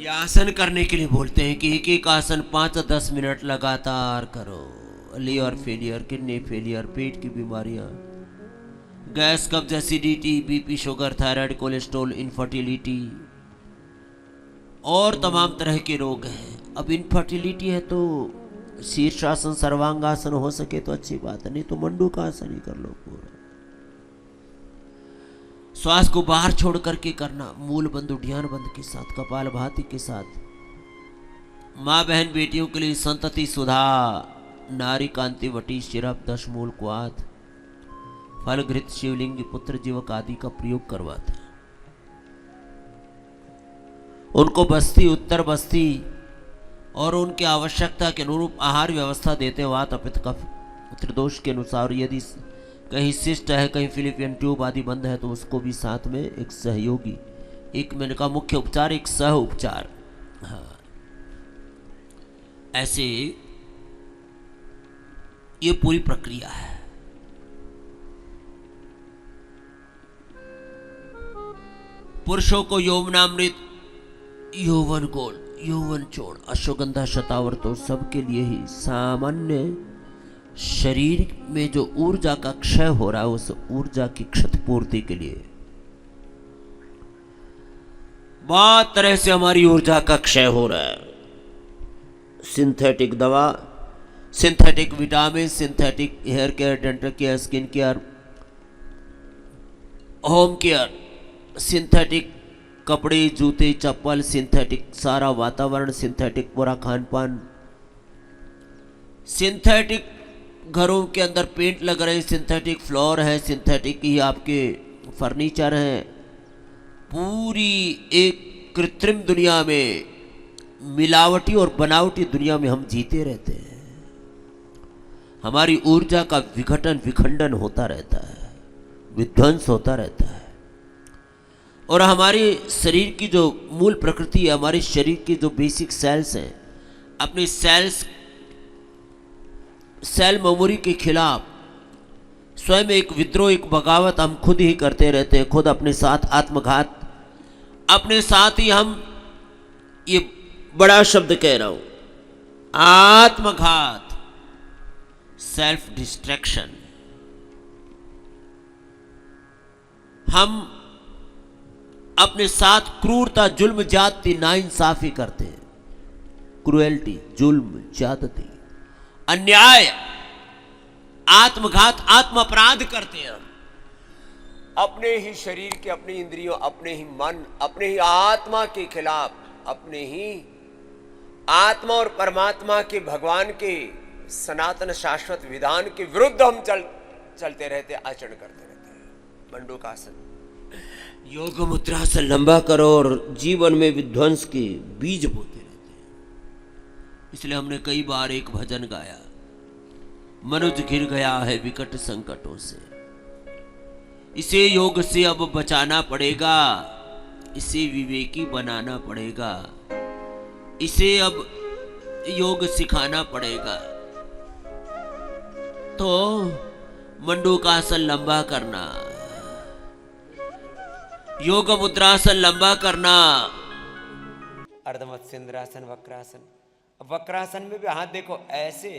ये आसन करने के लिए बोलते हैं कि एक एक आसन 5-10 मिनट लगातार करो। लीवर फेलियर, किडनी फेलियर, पेट की बीमारियां, गैस, कब्ज, acidity, BP, sugar, thyroid, cholesterol, infertility और तमाम तरह के रोग हैं। अब इनफर्टिलिटी है तो शीर्षासन, सर्वांगासन हो सके तो अच्छी बात है, नहीं तो मंडू का आसन ही कर लो पूरा। श्वास को बाहर छोड़ करके करना, मूल बंद, उद्यान बंद के साथ, कपाल भाती के साथ। माँ बहन बेटियों के लिए संतति सुधा, नारी कांति वटी, सिरप, दशमूल, क्वाथ, फल, घृत, शिवलिंग, पुत्र जीवक आदि का प्रयोग करवाते हैं। उनको बस्ती, उत्तर बस्ती और उनकी आवश्यकता के अनुरूप आहार व्यवस्था देते, वात, पित्त, कफ, त्रिदोष के अनुसार। यदि कहीं सिस्ट है, कहीं फिलिपियन ट्यूब आदि बंद है तो उसको भी साथ में एक सहयोगी, एक मिनट का मुख्य उपचार, एक सह उपचार। हाँ, ऐसे ये पूरी प्रक्रिया है। पुरुषों को यौवनामृत, यौवन गोल, यौवन चोड़, अश्वगंधा, शतावर तो सबके लिए ही सामान्य शरीर में जो ऊर्जा का क्षय हो रहा है उस ऊर्जा की क्षतिपूर्ति के लिए बहुत तरह से हमारी ऊर्जा का क्षय हो रहा है। सिंथेटिक दवा, synthetic vitamin, synthetic hair care, dental care, skin care, home care, synthetic कपड़े, जूते, चप्पल, सिंथेटिक सारा वातावरण, सिंथेटिक पूरा खान पान, सिंथेटिक घरों के अंदर पेंट लग रहे हैं, सिंथेटिक फ्लोर है, सिंथेटिक ही आपके फर्नीचर हैं। पूरी एक कृत्रिम दुनिया में, मिलावटी और बनावटी दुनिया में हम जीते रहते हैं। हमारी ऊर्जा का विघटन, विखंडन होता रहता है, विध्वंस होता रहता है। और हमारे शरीर की जो मूल प्रकृति है, हमारे शरीर की जो बेसिक सेल्स हैं, अपने सेल मेमोरी के खिलाफ स्वयं एक विद्रोह, एक बगावत हम खुद ही करते रहते हैं। खुद अपने साथ आत्मघात, अपने साथ ही हम, ये बड़ा शब्द कह रहा हूं, आत्मघात, सेल्फ डिस्ट्रैक्शन। हम अपने साथ क्रूरता, जुल्म, ज्यादती, नाइंसाफी करते हैं। क्रुएल्टी, जुल्म, ज्यादती, अन्याय, आत्मघात, आत्म अपराध करते हैं। अपने ही शरीर के, अपनी इंद्रियों, अपने ही मन, अपने ही आत्मा के खिलाफ, अपने ही आत्मा और परमात्मा के, भगवान के सनातन शाश्वत विधान के विरुद्ध हम चलते रहते, आचरण करते रहते हैं। मंडूकासन, योग मुद्रा से लंबा करो और जीवन में विध्वंस के बीज बोते रहते हैं। इसलिए हमने कई बार एक भजन गाया, मनुज घिर गया है विकट संकटों से, इसे योग से अब बचाना पड़ेगा, इसे विवेकी बनाना पड़ेगा, इसे अब योग सिखाना पड़ेगा। तो मंडूकासन लंबा करना, योग मुद्रासन लंबा करना, अर्धमत्स्येंद्रासन, वक्रासन। अब वक्रासन में भी हाथ देखो, ऐसे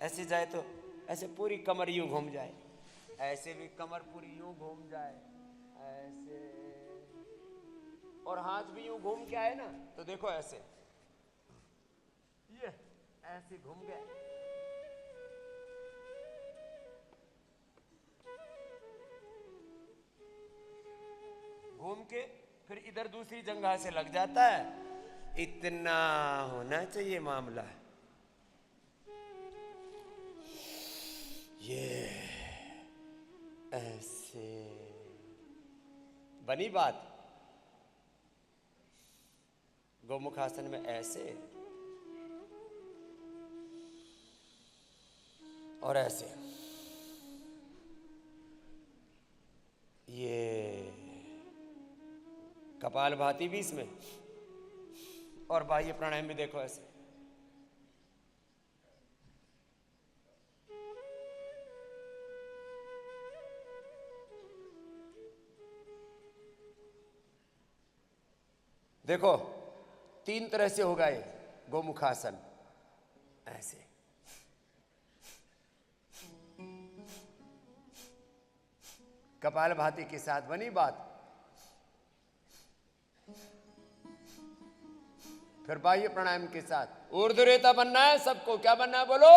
ऐसे जाए तो ऐसे पूरी कमर यूं घूम जाए, ऐसे भी कमर पूरी यूं घूम जाए, ऐसे, और हाथ भी यूं घूम के आए ना तो देखो ऐसे, ये ऐसे घूम गए। घूम के फिर इधर दूसरी जगह से लग जाता है। इतना होना चाहिए मामला। ये ऐसे बनी बात। गोमुखासन में ऐसे और ऐसे, ये कपाल भाती भी इसमें, और बाह्य प्राणायाम भी देखो ऐसे। देखो तीन तरह से होगा ये गोमुखासन। ऐसे कपालभाति के साथ बनी बात। फिर बाह्य प्राणायाम के साथ ऊर्ध्वरेता बनना है सबको। क्या बनना है बोलो?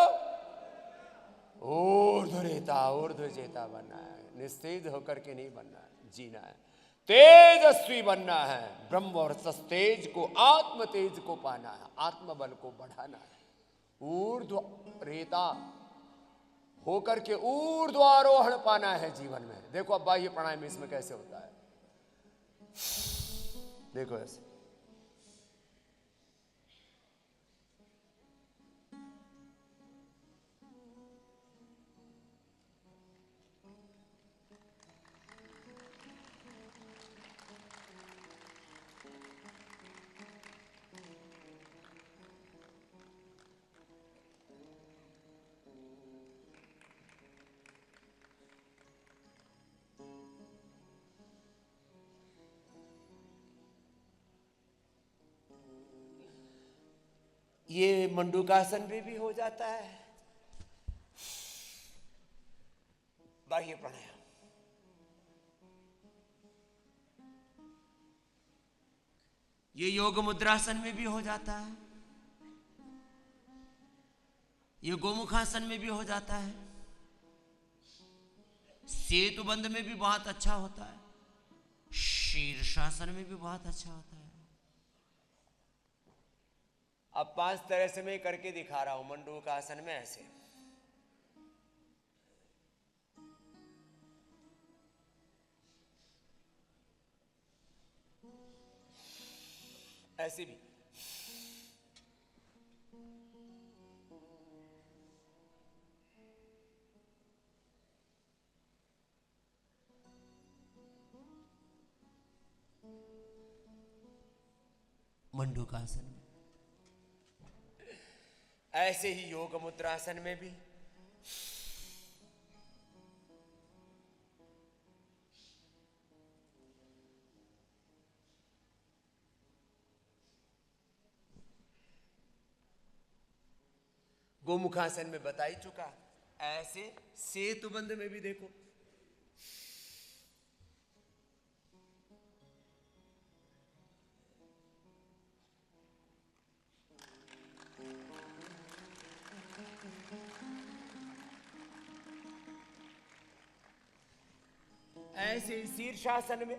ऊर्ध्वरेता, ऊर्ध्वजेता बनना है। निस्तेज होकर के नहीं बनना है, जीना है। तेजस्वी बनना है। ब्रह्म और सस्तेज को, आत्म तेज को पाना है, आत्म बल को बढ़ाना है। ऊर्ध्वरेता होकर के ऊर्ध्वारोहण पाना है जीवन में। देखो अब बाह्य प्राणायाम इसमें कैसे होता है, देखो ऐसे। ये मंडूकासन में भी हो जाता है बाह्य प्राणायाम। ये योग मुद्रासन में भी हो जाता है। ये गोमुखासन में भी हो जाता है। सेतुबंध में भी बहुत अच्छा होता है। शीर्षासन में भी बहुत अच्छा होता है। अब 5 तरह से मैं करके दिखा रहा हूं। मंडूकासन में ऐसे, ऐसे भी, मंडूकासन में ऐसे ही योग मुद्रासन में भी। गोमुखासन में बता ही चुका। ऐसे सेतुबंध में भी देखो, ऐसे शीर्षासन में,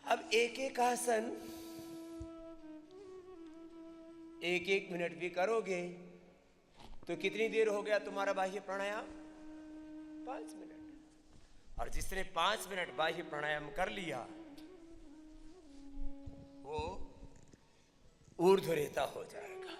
अब एक एक आसन 1-1 मिनट भी करोगे तो कितनी देर हो गया तुम्हारा बाह्य प्राणायाम? 5 मिनट। और जिसने 5 मिनट बाह्य प्राणायाम कर लिया वो ऊर्ध्वरेता हो जाएगा।